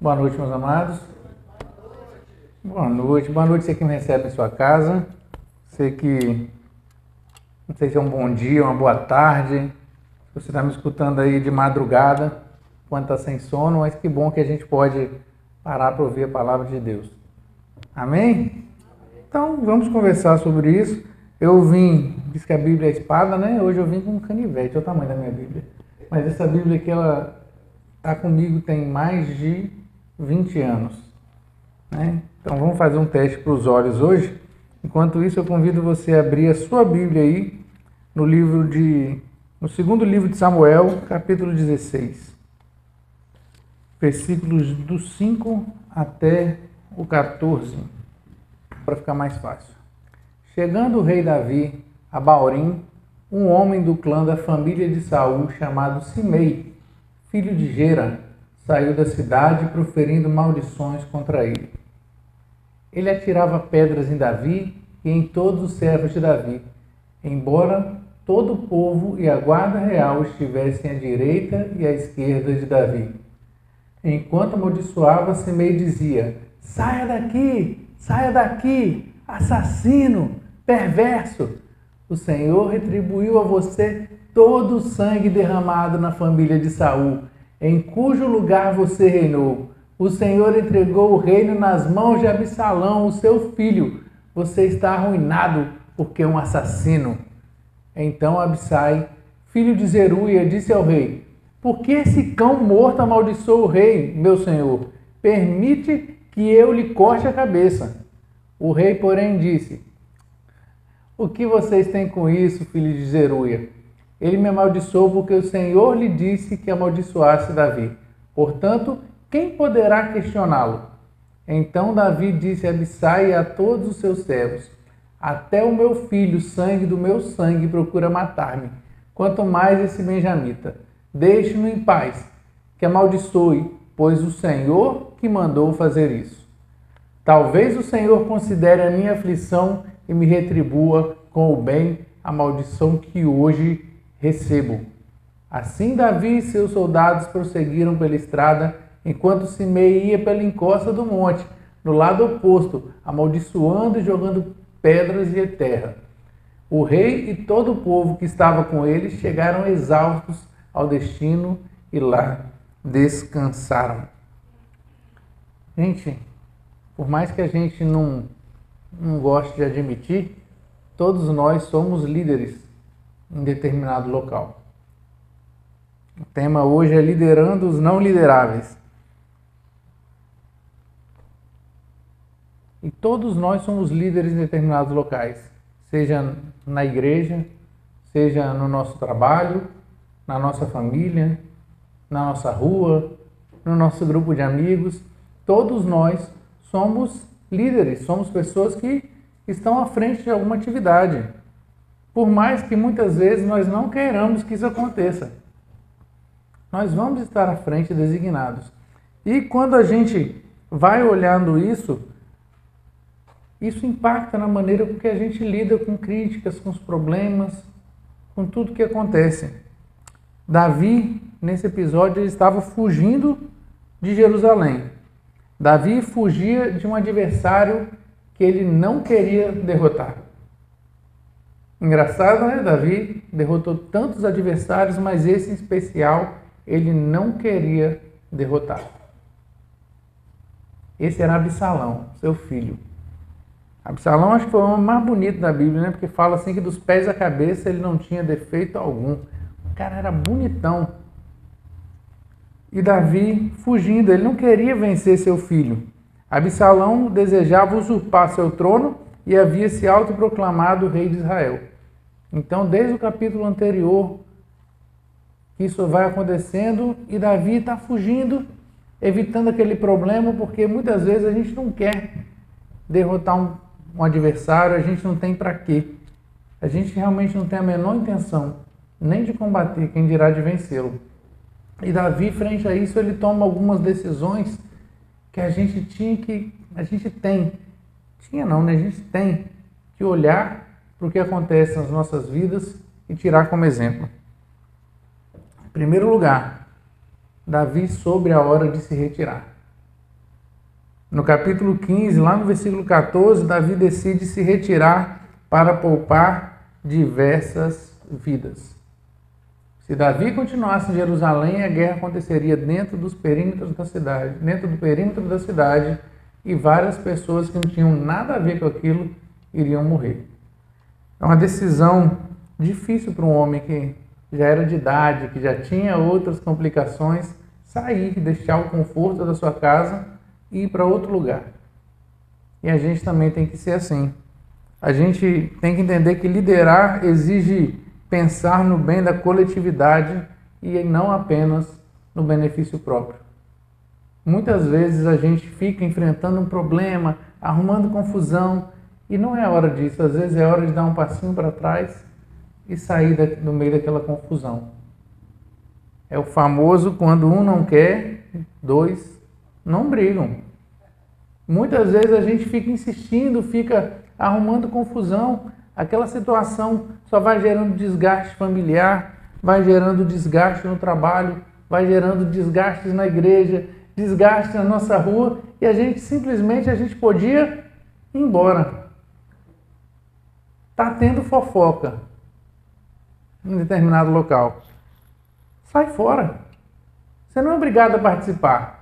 Boa noite, meus amados. Boa noite você que me recebe em sua casa. Sei que, não sei se é um bom dia, uma boa tarde. Você está me escutando aí de madrugada, quando está sem sono, mas que bom que a gente pode parar para ouvir a palavra de Deus. Amém? Então, vamos conversar sobre isso. Diz que a Bíblia é espada, né? Hoje eu vim com um canivete, olha o tamanho da minha Bíblia. Mas essa Bíblia aqui, ela está comigo tem mais de 20 anos. Né? Então, vamos fazer um teste para os olhos hoje. Enquanto isso, eu convido você a abrir a sua Bíblia aí no segundo livro de Samuel, capítulo 16. Versículos do 5 até o 14, para ficar mais fácil. Chegando o rei Davi a Baurim, um homem do clã da família de Saul, chamado Simei, filho de Gera, saiu da cidade proferindo maldições contra ele. Ele atirava pedras em Davi e em todos os servos de Davi, embora todo o povo e a guarda real estivessem à direita e à esquerda de Davi. Enquanto amaldiçoava, Simei dizia: saia daqui, assassino, perverso! O Senhor retribuiu a você todo o sangue derramado na família de Saul, em cujo lugar você reinou. O Senhor entregou o reino nas mãos de Absalão, o seu filho. Você está arruinado porque é um assassino. Então Abissai, filho de Zeruia, disse ao rei: por que esse cão morto amaldiçoou o rei, meu senhor? Permite que eu lhe corte a cabeça. O rei, porém, disse: o que vocês têm com isso, filho de Zeruia? Ele me amaldiçoou porque o Senhor lhe disse que amaldiçoasse Davi. Portanto, quem poderá questioná-lo? Então Davi disse a Abissai e a todos os seus servos: até o meu filho, sangue do meu sangue, procura matar-me, quanto mais esse benjamita. Deixe-no em paz, que amaldiçoe, pois o Senhor que mandou fazer isso. Talvez o Senhor considere a minha aflição e me retribua com o bem a maldição que hoje recebo. Assim Davi e seus soldados prosseguiram pela estrada, enquanto Simei ia pela encosta do monte, no lado oposto, amaldiçoando e jogando pedras e terra. O rei e todo o povo que estava com ele chegaram exaustos ao destino e lá descansaram. Gente, por mais que a gente não goste de admitir, todos nós somos líderes em determinado local. O tema hoje é liderando os não lideráveis. E todos nós somos líderes em determinados locais, seja na igreja, seja no nosso trabalho, na nossa família, na nossa rua, no nosso grupo de amigos. Todos nós somos líderes, somos pessoas que estão à frente de alguma atividade. Por mais que muitas vezes nós não queiramos que isso aconteça, nós vamos estar à frente designados. E quando a gente vai olhando isso impacta na maneira com que a gente lida com críticas, com os problemas, com tudo que acontece. Davi, nesse episódio, ele estava fugindo de Jerusalém. Davi fugia de um adversário que ele não queria derrotar. Engraçado, né? Davi derrotou tantos adversários, mas esse em especial ele não queria derrotar. Esse era Absalão, seu filho. Absalão acho que foi o homem mais bonito da Bíblia, né? Porque fala assim que dos pés à cabeça ele não tinha defeito algum. O cara era bonitão. E Davi fugindo, ele não queria vencer seu filho. Absalão desejava usurpar seu trono e havia se autoproclamado rei de Israel. Então, desde o capítulo anterior, isso vai acontecendo e Davi está fugindo, evitando aquele problema, porque muitas vezes a gente não quer derrotar um adversário, a gente não tem para quê. A gente realmente não tem a menor intenção nem de combater, quem dirá de vencê-lo. E Davi, frente a isso, ele toma algumas decisões que a gente tem que olhar para o que acontece nas nossas vidas e tirar como exemplo. Em primeiro lugar, Davi soube a hora de se retirar. No capítulo 15, lá no versículo 14, Davi decide se retirar para poupar diversas vidas. Se Davi continuasse em Jerusalém, a guerra aconteceria dentro dos perímetros da cidade, dentro do perímetro da cidade, e várias pessoas que não tinham nada a ver com aquilo iriam morrer. É uma decisão difícil para um homem que já era de idade, que já tinha outras complicações, sair, deixar o conforto da sua casa e ir para outro lugar. E a gente também tem que ser assim. A gente tem que entender que liderar exige pensar no bem da coletividade e não apenas no benefício próprio. Muitas vezes a gente fica enfrentando um problema, arrumando confusão, e não é hora disso. Às vezes é hora de dar um passinho para trás e sair do meio daquela confusão. É o famoso quando um não quer, dois não brigam. Muitas vezes a gente fica insistindo, fica arrumando confusão. Aquela situação só vai gerando desgaste familiar, vai gerando desgaste no trabalho, vai gerando desgastes na igreja, desgaste na nossa rua, e a gente simplesmente podia ir embora. Está tendo fofoca em determinado local. Sai fora. Você não é obrigado a participar.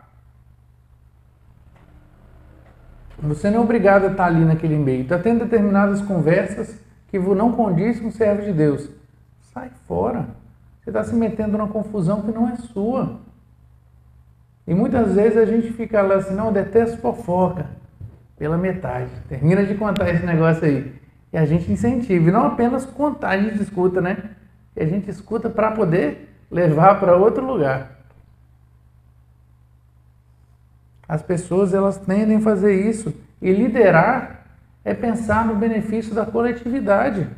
Você não é obrigado a estar ali naquele meio. Está tendo determinadas conversas que não condiz com o servo de Deus. Sai fora. Você está se metendo numa confusão que não é sua. E muitas vezes a gente fica lá assim, não, eu detesto fofoca. Pela metade. Termina de contar esse negócio aí. E a gente incentiva. E não apenas contar, a gente escuta, né? E a gente escuta para poder levar para outro lugar. As pessoas, elas tendem a fazer isso. E liderar é pensar no benefício da coletividade.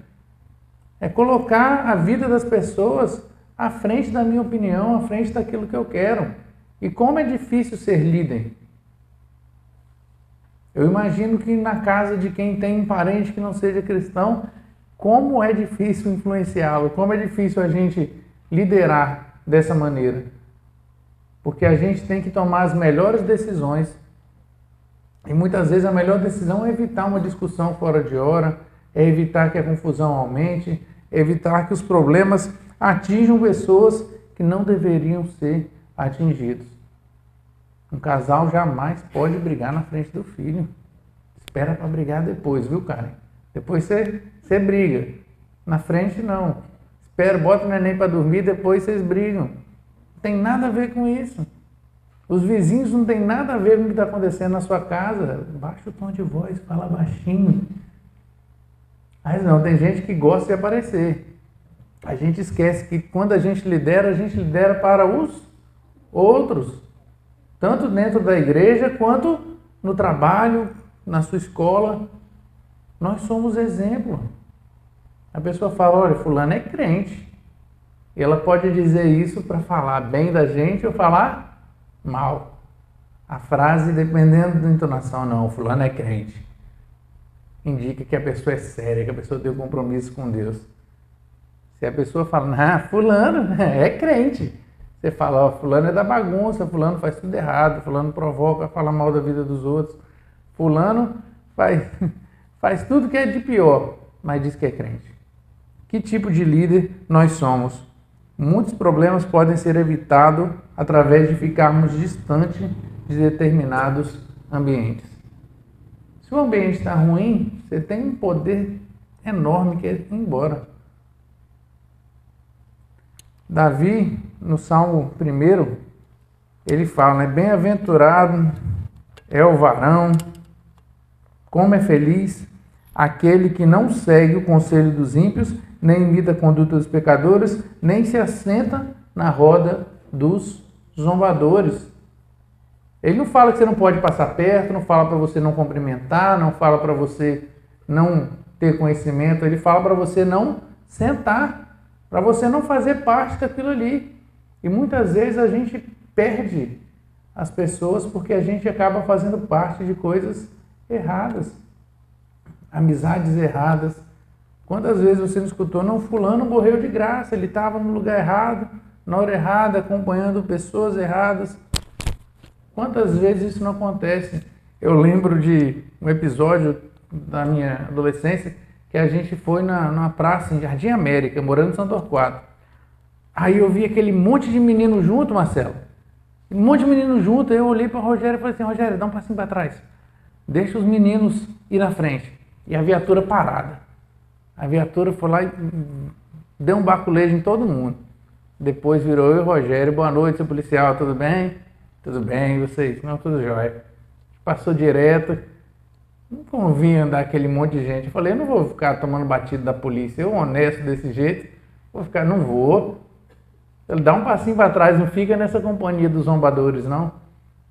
É colocar a vida das pessoas à frente da minha opinião, à frente daquilo que eu quero. E como é difícil ser líder. Eu imagino que na casa de quem tem um parente que não seja cristão, como é difícil influenciá-lo, como é difícil a gente liderar dessa maneira. Porque a gente tem que tomar as melhores decisões. E muitas vezes a melhor decisão é evitar uma discussão fora de hora, é evitar que a confusão aumente, é evitar que os problemas atinjam pessoas que não deveriam ser atingidos. Um casal jamais pode brigar na frente do filho. Espera para brigar depois, viu, Karen? Depois você briga. Na frente, não. Espera, bota o neném para dormir, depois vocês brigam. Não tem nada a ver com isso. Os vizinhos não tem nada a ver com o que está acontecendo na sua casa. Baixa o tom de voz, fala baixinho. Mas não, tem gente que gosta de aparecer. A gente esquece que quando a gente lidera para os outros. Tanto dentro da igreja, quanto no trabalho, na sua escola. Nós somos exemplo. A pessoa fala, olha, fulano é crente. E ela pode dizer isso para falar bem da gente ou falar mal. A frase, dependendo da entonação, não, fulano é crente. Indica que a pessoa é séria, que a pessoa tem um compromisso com Deus. Se a pessoa fala, fulano é crente. Você fala, ó, fulano é da bagunça, fulano faz tudo errado, fulano provoca, fala mal da vida dos outros. Fulano faz tudo que é de pior, mas diz que é crente. Que tipo de líder nós somos? Muitos problemas podem ser evitados através de ficarmos distantes de determinados ambientes. Se o ambiente está ruim, você tem um poder enorme que é ir embora. Davi, no Salmo 1, ele fala, né? Bem-aventurado é o varão, como é feliz aquele que não segue o conselho dos ímpios, nem imita a conduta dos pecadores, nem se assenta na roda dos zombadores. Ele não fala que você não pode passar perto, não fala para você não cumprimentar, não fala para você não ter conhecimento, ele fala para você não sentar, para você não fazer parte daquilo ali. E muitas vezes a gente perde as pessoas porque a gente acaba fazendo parte de coisas erradas, amizades erradas. Quantas vezes você não escutou, não, fulano morreu de graça, ele estava no lugar errado, na hora errada, acompanhando pessoas erradas. Quantas vezes isso não acontece? Eu lembro de um episódio da minha adolescência que a gente foi numa praça em Jardim América, morando em São Torquato. Aí eu vi aquele monte de menino junto, Marcelo. Um monte de menino junto. Aí eu olhei para o Rogério e falei assim: Rogério, dá um passinho para trás. Deixa os meninos ir na frente. E a viatura parada. A viatura foi lá e deu um baculejo em todo mundo. Depois virou eu e o Rogério: boa noite, seu policial, tudo bem? Tudo bem, e vocês? Não, tudo jóia. Passou direto. Não convinha andar aquele monte de gente. Eu falei: eu não vou ficar tomando batido da polícia. Eu, honesto desse jeito, não vou. Ele dá um passinho para trás, não fica nessa companhia dos zombadores, não.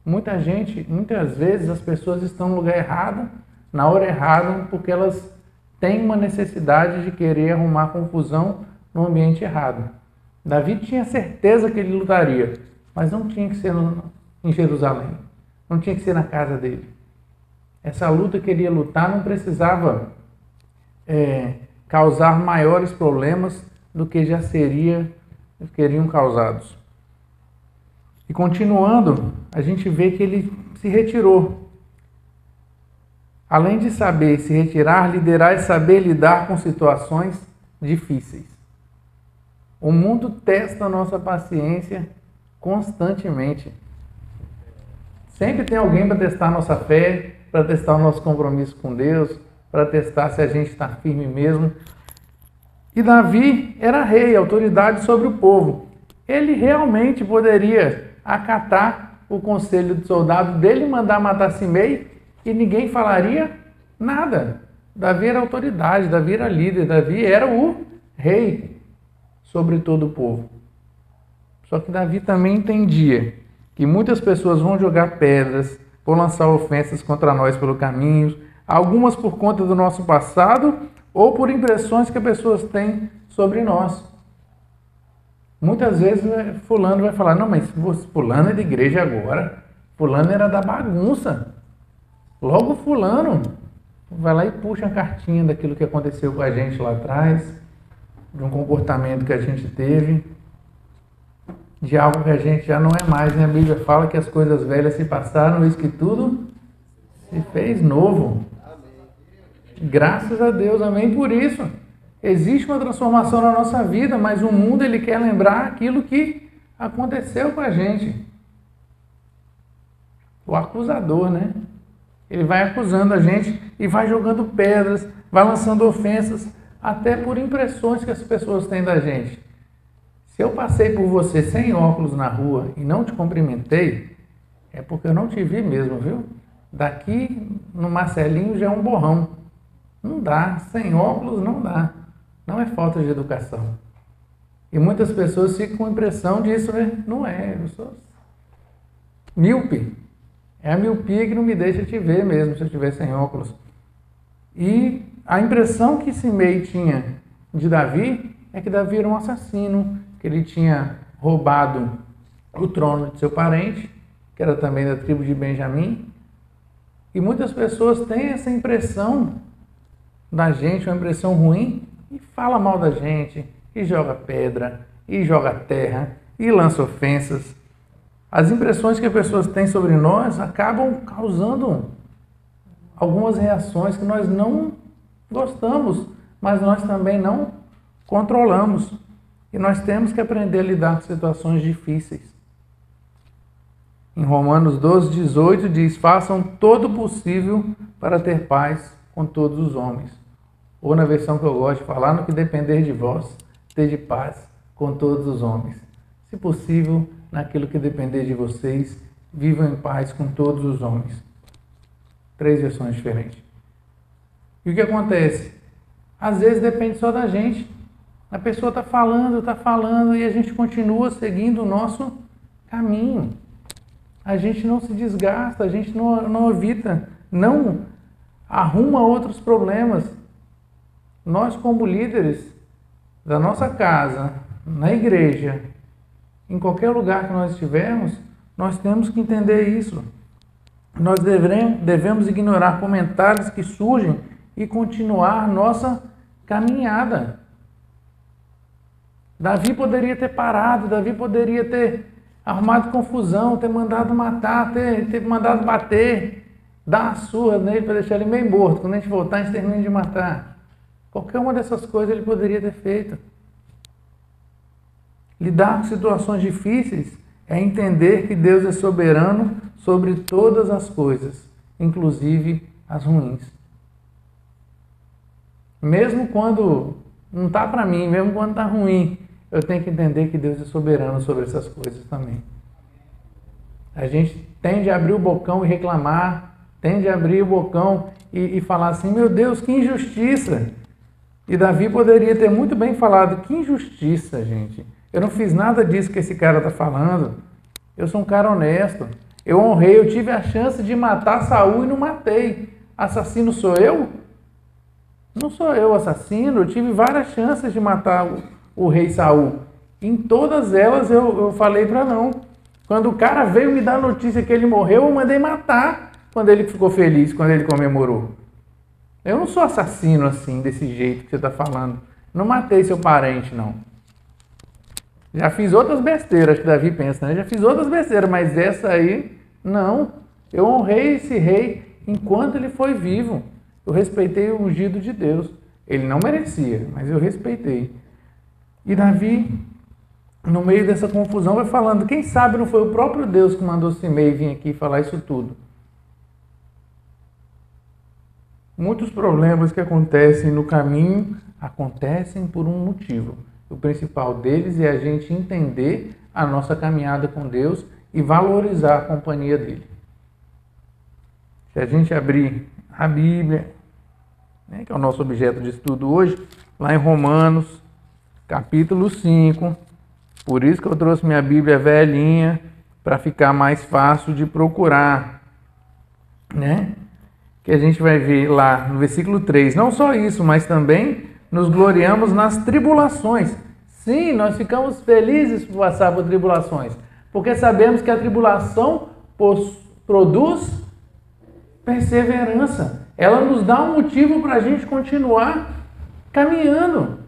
Muitas vezes as pessoas estão no lugar errado, na hora errada, porque elas têm uma necessidade de querer arrumar confusão no ambiente errado. Davi tinha certeza que ele lutaria, mas não tinha que ser em Jerusalém, não tinha que ser na casa dele. Essa luta que ele ia lutar não precisava causar maiores problemas do que já seriam causados. E continuando, a gente vê que ele se retirou. Além de saber se retirar, liderar é saber lidar com situações difíceis. O mundo testa a nossa paciência constantemente. Sempre tem alguém para testar a nossa fé, para testar o nosso compromisso com Deus, para testar se a gente está firme mesmo. E Davi era rei, autoridade sobre o povo. Ele realmente poderia acatar o conselho do soldado dele e mandar matar Simei e ninguém falaria nada. Davi era autoridade, Davi era líder, Davi era o rei sobre todo o povo. Só que Davi também entendia que muitas pessoas vão jogar pedras, vão lançar ofensas contra nós pelo caminho, algumas por conta do nosso passado ou por impressões que as pessoas têm sobre nós. Muitas vezes fulano vai falar: não, mas fulano é de igreja agora, fulano era da bagunça. Logo fulano vai lá e puxa a cartinha daquilo que aconteceu com a gente lá atrás, de um comportamento que a gente teve, de algo que a gente já não é mais, né? A Bíblia fala que as coisas velhas se passaram, isso que tudo se fez novo. Graças a Deus, amém por isso. Existe uma transformação na nossa vida, mas o mundo ele quer lembrar aquilo que aconteceu com a gente. O acusador, né? Ele vai acusando a gente e vai jogando pedras, vai lançando ofensas, até por impressões que as pessoas têm da gente. Se eu passei por você sem óculos na rua e não te cumprimentei, é porque eu não te vi mesmo, viu? Daqui no Marcelinho já é um borrão. Não dá, sem óculos não dá. Não é falta de educação. E muitas pessoas ficam com a impressão disso, né? Não é, eu sou míope. É a miopia que não me deixa te ver mesmo, se eu estiver sem óculos. E a impressão que Simei tinha de Davi é que Davi era um assassino, que ele tinha roubado o trono de seu parente, que era também da tribo de Benjamim. E muitas pessoas têm essa impressão da gente, uma impressão ruim, e fala mal da gente, e joga pedra, e joga terra, e lança ofensas. As impressões que as pessoas têm sobre nós acabam causando algumas reações que nós não gostamos, mas nós também não controlamos. E nós temos que aprender a lidar com situações difíceis. Em Romanos 12:18 diz: façam todo o possível para ter paz com todos os homens. Ou na versão que eu gosto de falar: no que depender de vós, tede paz com todos os homens. Se possível, naquilo que depender de vocês, vivam em paz com todos os homens. 3 versões diferentes. E o que acontece? Às vezes depende só da gente. A pessoa está falando e a gente continua seguindo o nosso caminho. A gente não se desgasta, a gente não evita, não arruma outros problemas. Nós, como líderes da nossa casa, na igreja, em qualquer lugar que nós estivermos, nós temos que entender isso. Nós devemos ignorar comentários que surgem e continuar nossa caminhada. Davi poderia ter parado, Davi poderia ter arrumado confusão, ter mandado matar, ter mandado bater. Dá uma surra nele para deixar ele meio morto. Quando a gente voltar, a gente termina de matar. Qualquer uma dessas coisas ele poderia ter feito. Lidar com situações difíceis é entender que Deus é soberano sobre todas as coisas, inclusive as ruins. Mesmo quando não está para mim, mesmo quando está ruim, eu tenho que entender que Deus é soberano sobre essas coisas também. A gente tende a abrir o bocão e reclamar, tende a abrir o bocão e falar assim, meu Deus, que injustiça! E Davi poderia ter muito bem falado, que injustiça, gente. Eu não fiz nada disso que esse cara está falando. Eu sou um cara honesto. Eu honrei, eu tive a chance de matar Saul e não matei. Assassino sou eu? Não sou eu assassino. Eu tive várias chances de matar o rei Saul. Em todas elas eu falei para não. Quando o cara veio me dar a notícia que ele morreu, eu mandei matar quando ele ficou feliz, quando ele comemorou. Eu não sou assassino assim, desse jeito que você está falando. Não matei seu parente, não. Já fiz outras besteiras, que Davi pensa, né? Já fiz outras besteiras, mas essa aí, não. Eu honrei esse rei enquanto ele foi vivo. Eu respeitei o ungido de Deus. Ele não merecia, mas eu respeitei. E Davi, no meio dessa confusão, vai falando, quem sabe não foi o próprio Deus que mandou Simei vir aqui falar isso tudo. Muitos problemas que acontecem no caminho, acontecem por um motivo. O principal deles é a gente entender a nossa caminhada com Deus e valorizar a companhia dele. Se a gente abrir a Bíblia, né, que é o nosso objeto de estudo hoje, lá em Romanos, capítulo 5, por isso que eu trouxe minha Bíblia velhinha, para ficar mais fácil de procurar, né? Que a gente vai ver lá no versículo 3, não só isso, mas também nos gloriamos nas tribulações. Sim, nós ficamos felizes por passar por tribulações, porque sabemos que a tribulação produz perseverança. Ela nos dá um motivo para a gente continuar caminhando.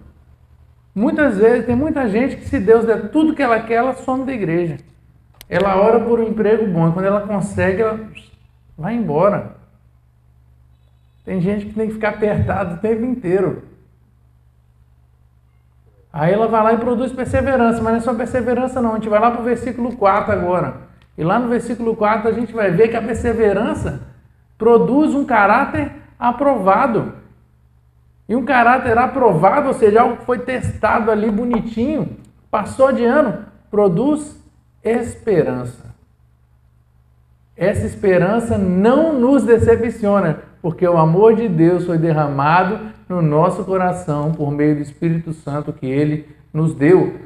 Muitas vezes, tem muita gente que se Deus der tudo que ela quer, ela some da igreja. Ela ora por um emprego bom, e quando ela consegue, ela vai embora. Tem gente que tem que ficar apertado o tempo inteiro. Aí ela vai lá e produz perseverança, mas não é só perseverança não. A gente vai lá para o versículo 4 agora. E lá no versículo 4 a gente vai ver que a perseverança produz um caráter aprovado. E um caráter aprovado, ou seja, algo que foi testado ali bonitinho, passou de ano, produz esperança. Essa esperança não nos decepciona, porque o amor de Deus foi derramado no nosso coração por meio do Espírito Santo que Ele nos deu.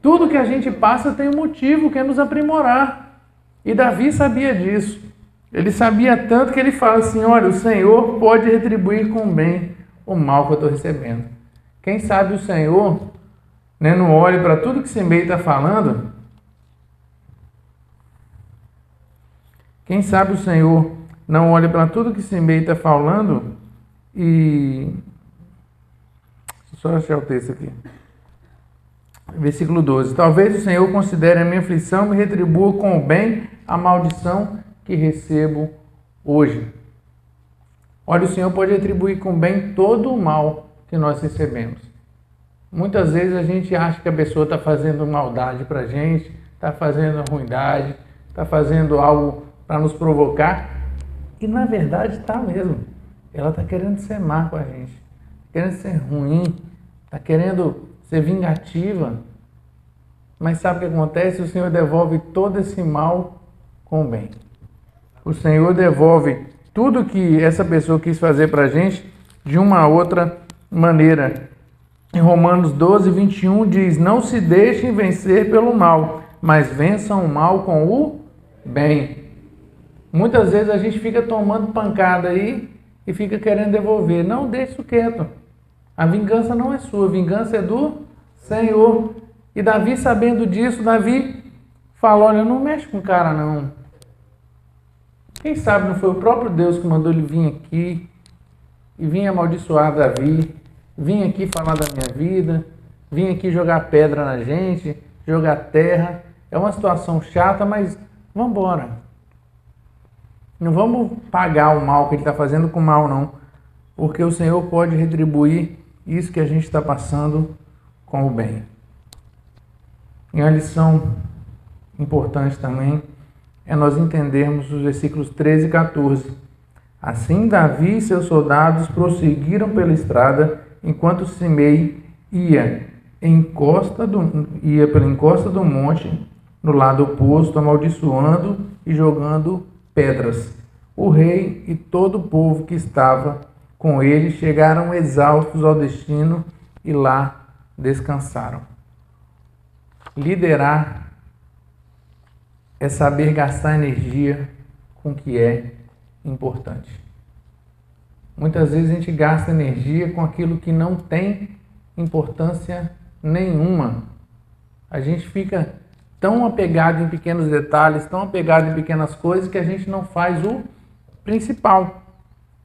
Tudo que a gente passa tem um motivo, que é nos aprimorar. E Davi sabia disso. Ele sabia tanto que ele fala assim, olha, o Senhor pode retribuir com bem o mal que eu estou recebendo. Quem sabe o Senhor, né, não olhe para tudo que Simei está falando. Quem sabe o Senhor não olhe para tudo que Simei está falando e... Só achar o texto aqui. Versículo 12. Talvez o Senhor considere a minha aflição e me retribua com o bem a maldição que recebo hoje. Olha, o Senhor pode retribuir com bem todo o mal que nós recebemos. Muitas vezes a gente acha que a pessoa está fazendo maldade para a gente, está fazendo ruindade, está fazendo algo para nos provocar. E na verdade está mesmo. Ela está querendo ser má com a gente, querendo ser ruim, está querendo ser vingativa. Mas sabe o que acontece? O Senhor devolve todo esse mal com o bem. O Senhor devolve tudo que essa pessoa quis fazer para a gente de uma outra maneira. Em Romanos 12, 21 diz, não se deixem vencer pelo mal, mas vençam o mal com o bem. Muitas vezes a gente fica tomando pancada aí e fica querendo devolver. Não, deixa isso quieto. A vingança não é sua, a vingança é do Senhor. E Davi, sabendo disso, Davi falou, olha, não mexe com o cara não. Quem sabe não foi o próprio Deus que mandou ele vir aqui e vir amaldiçoar Davi, vir aqui falar da minha vida, vir aqui jogar pedra na gente, jogar terra. É uma situação chata, mas vamos embora. Não vamos pagar o mal que ele está fazendo com mal, não. Porque o Senhor pode retribuir isso que a gente está passando com o bem. E uma lição importante também é nós entendermos os versículos 13 e 14. Assim Davi e seus soldados prosseguiram pela estrada, enquanto Simei ia pela encosta do monte, no lado oposto, amaldiçoando e jogando pedras. O rei e todo o povo que estava com ele chegaram exaustos ao destino e lá descansaram. Liderar é saber gastar energia com o que é importante. Muitas vezes a gente gasta energia com aquilo que não tem importância nenhuma. A gente fica tão apegado em pequenos detalhes, tão apegado em pequenas coisas, que a gente não faz o principal.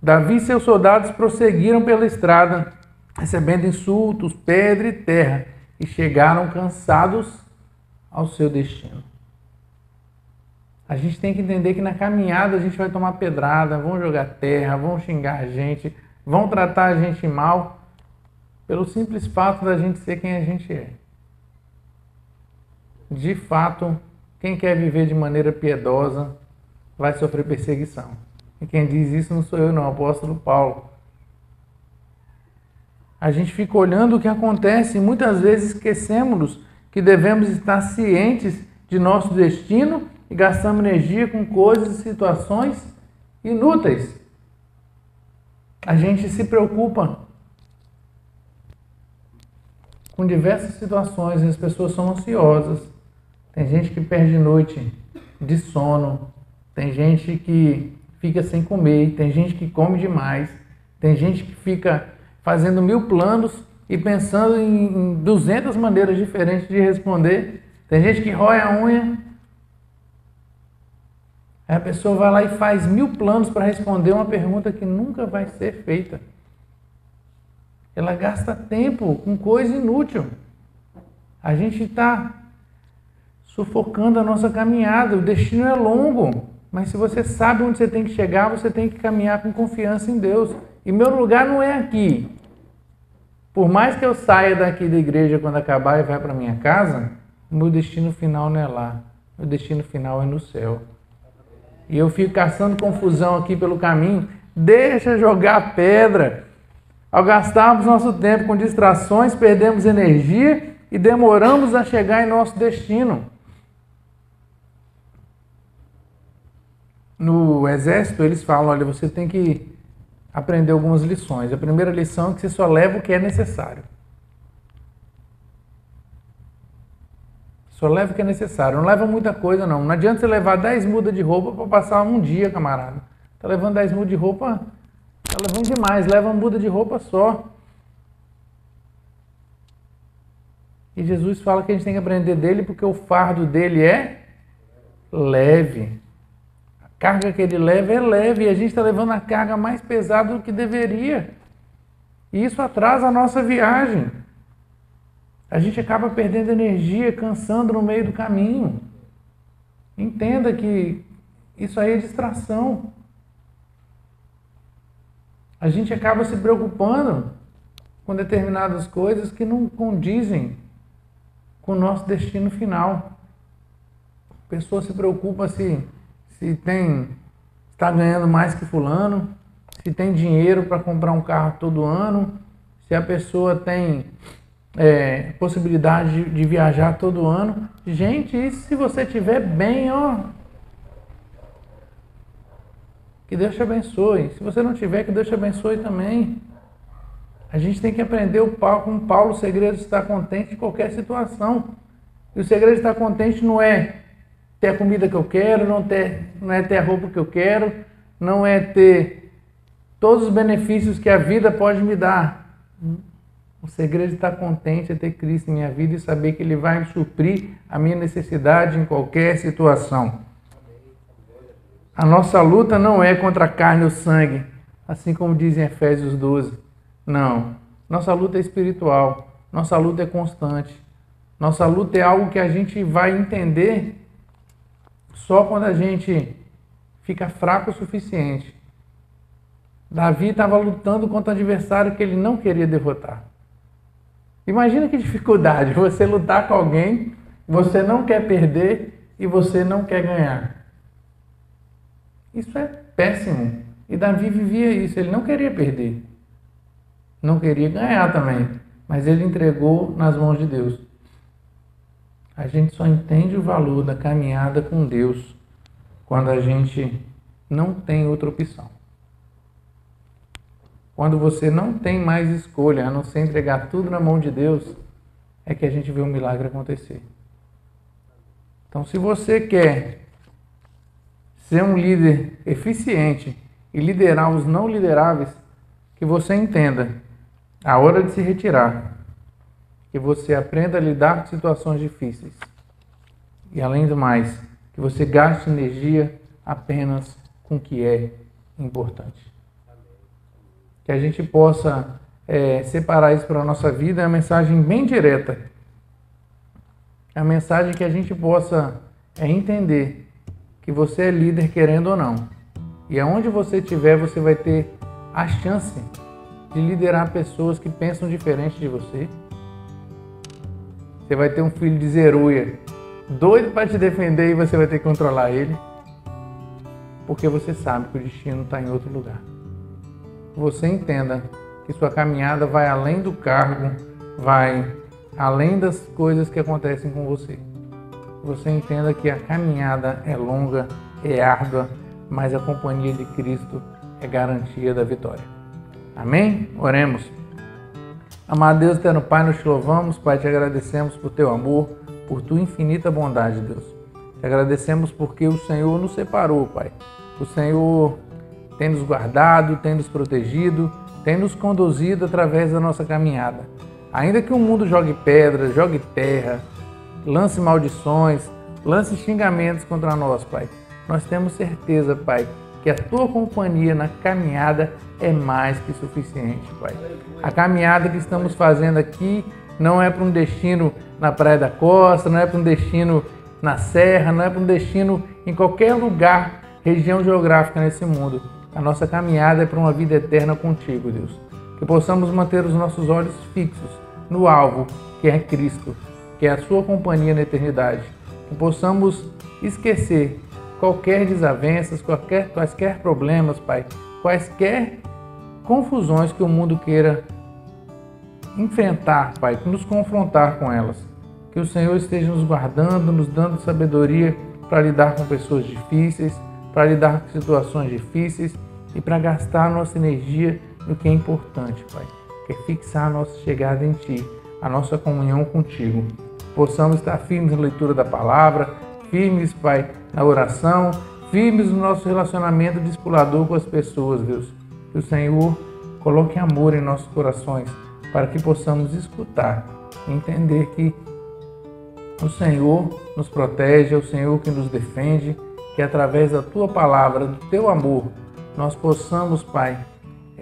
Davi e seus soldados prosseguiram pela estrada, recebendo insultos, pedra e terra, e chegaram cansados ao seu destino. A gente tem que entender que na caminhada a gente vai tomar pedrada, vão jogar terra, vão xingar a gente, vão tratar a gente mal, pelo simples fato da gente ser quem a gente é. De fato, quem quer viver de maneira piedosa vai sofrer perseguição. E quem diz isso não sou eu, não, é o apóstolo Paulo. A gente fica olhando o que acontece e muitas vezes esquecemos que devemos estar cientes de nosso destino e gastamos energia com coisas e situações inúteis. A gente se preocupa com diversas situações e as pessoas são ansiosas. Tem gente que perde noite de sono, tem gente que fica sem comer, tem gente que come demais, tem gente que fica fazendo 1000 planos e pensando em 200 maneiras diferentes de responder. Tem gente que rói a unha. Aí a pessoa vai lá e faz 1000 planos para responder uma pergunta que nunca vai ser feita. Ela gasta tempo com coisa inútil. A gente está sufocando a nossa caminhada. O destino é longo, mas se você sabe onde você tem que chegar, você tem que caminhar com confiança em Deus. E meu lugar não é aqui. Por mais que eu saia daqui da igreja quando acabar e vá para minha casa, meu destino final não é lá. Meu destino final é no céu. E eu fico caçando confusão aqui pelo caminho. Deixa jogar pedra. Ao gastarmos nosso tempo com distrações, perdemos energia e demoramos a chegar em nosso destino. No exército, eles falam, olha, você tem que aprender algumas lições. A primeira lição é que você só leva o que é necessário. Só leva o que é necessário. Não leva muita coisa, não. Não adianta você levar 10 mudas de roupa para passar um dia, camarada. Tá levando 10 mudas de roupa, tá levando demais. Leva uma muda de roupa só. E Jesus fala que a gente tem que aprender dele porque o fardo dele é leve. A carga que ele leva é leve e a gente está levando a carga mais pesada do que deveria. E isso atrasa a nossa viagem. A gente acaba perdendo energia, cansando no meio do caminho. Entenda que isso aí é distração. A gente acaba se preocupando com determinadas coisas que não condizem com o nosso destino final. A pessoa se preocupa se está ganhando mais que fulano, se tem dinheiro para comprar um carro todo ano, se a pessoa tem possibilidade de viajar todo ano. Gente, e se você estiver bem, ó, que Deus te abençoe. Se você não tiver, que Deus te abençoe também. A gente tem que aprender com Paulo, o segredo de estar contente em qualquer situação. E o segredo de estar contente não é ter a comida que eu quero, não é ter a roupa que eu quero, não é ter todos os benefícios que a vida pode me dar. O segredo de estar contente é ter Cristo em minha vida e saber que Ele vai suprir a minha necessidade em qualquer situação. A nossa luta não é contra a carne ou sangue, assim como diz em Efésios 12. Não. Nossa luta é espiritual. Nossa luta é constante. Nossa luta é algo que a gente vai entender só quando a gente fica fraco o suficiente. Davi estava lutando contra um adversário que ele não queria derrotar. Imagina que dificuldade você lutar com alguém, você não quer perder e você não quer ganhar. Isso é péssimo. E Davi vivia isso, ele não queria perder. Não queria ganhar também, mas ele entregou nas mãos de Deus. A gente só entende o valor da caminhada com Deus quando a gente não tem outra opção. Quando você não tem mais escolha, a não ser entregar tudo na mão de Deus, é que a gente vê um milagre acontecer. Então, se você quer ser um líder eficiente e liderar os não lideráveis, que você entenda a hora de se retirar, que você aprenda a lidar com situações difíceis e, além do mais, que você gaste energia apenas com o que é importante. Que a gente possa separar isso para a nossa vida, é uma mensagem bem direta. É uma mensagem que a gente possa entender que você é líder querendo ou não. E aonde você estiver, você vai ter a chance de liderar pessoas que pensam diferente de você. Você vai ter um filho de zeruia, doido para te defender, e você vai ter que controlar ele. Porque você sabe que o destino está em outro lugar. Você entenda que sua caminhada vai além do cargo, vai além das coisas que acontecem com você. Você entenda que a caminhada é longa, é árdua, mas a companhia de Cristo é garantia da vitória. Amém? Oremos. Amado Deus, eterno Pai, nós te louvamos, Pai, te agradecemos por teu amor, por tua infinita bondade, Deus. Te agradecemos porque o Senhor nos separou, Pai. O Senhor tem nos guardado, tem nos protegido, tem nos conduzido através da nossa caminhada. Ainda que o mundo jogue pedras, jogue terra, lance maldições, lance xingamentos contra nós, Pai, nós temos certeza, Pai, que a tua companhia na caminhada é mais que suficiente, Pai. A caminhada que estamos fazendo aqui não é para um destino na Praia da Costa, não é para um destino na Serra, não é para um destino em qualquer lugar, região geográfica nesse mundo. A nossa caminhada é para uma vida eterna contigo, Deus. Que possamos manter os nossos olhos fixos no alvo, que é Cristo, que é a sua companhia na eternidade. Que possamos esquecer qualquer desavenças, quaisquer problemas, Pai, quaisquer confusões que o mundo queira enfrentar, Pai, nos confrontar com elas. Que o Senhor esteja nos guardando, nos dando sabedoria para lidar com pessoas difíceis, para lidar com situações difíceis e para gastar nossa energia no que é importante, Pai, que é fixar a nossa chegada em Ti, a nossa comunhão contigo. Possamos estar firmes na leitura da palavra, firmes, Pai, na oração, firmes no nosso relacionamento discipulador com as pessoas, Deus. Que o Senhor coloque amor em nossos corações para que possamos escutar e entender que o Senhor nos protege, é o Senhor que nos defende, que através da Tua palavra, do Teu amor, nós possamos, Pai,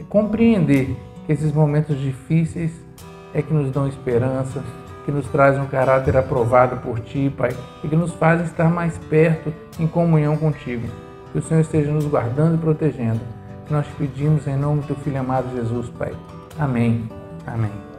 compreender que esses momentos difíceis é que nos dão esperança, que nos traz um caráter aprovado por Ti, Pai, e que nos fazem estar mais perto em comunhão contigo. Que o Senhor esteja nos guardando e protegendo. Que nós te pedimos em nome do Teu Filho amado Jesus, Pai. Amém. Amém.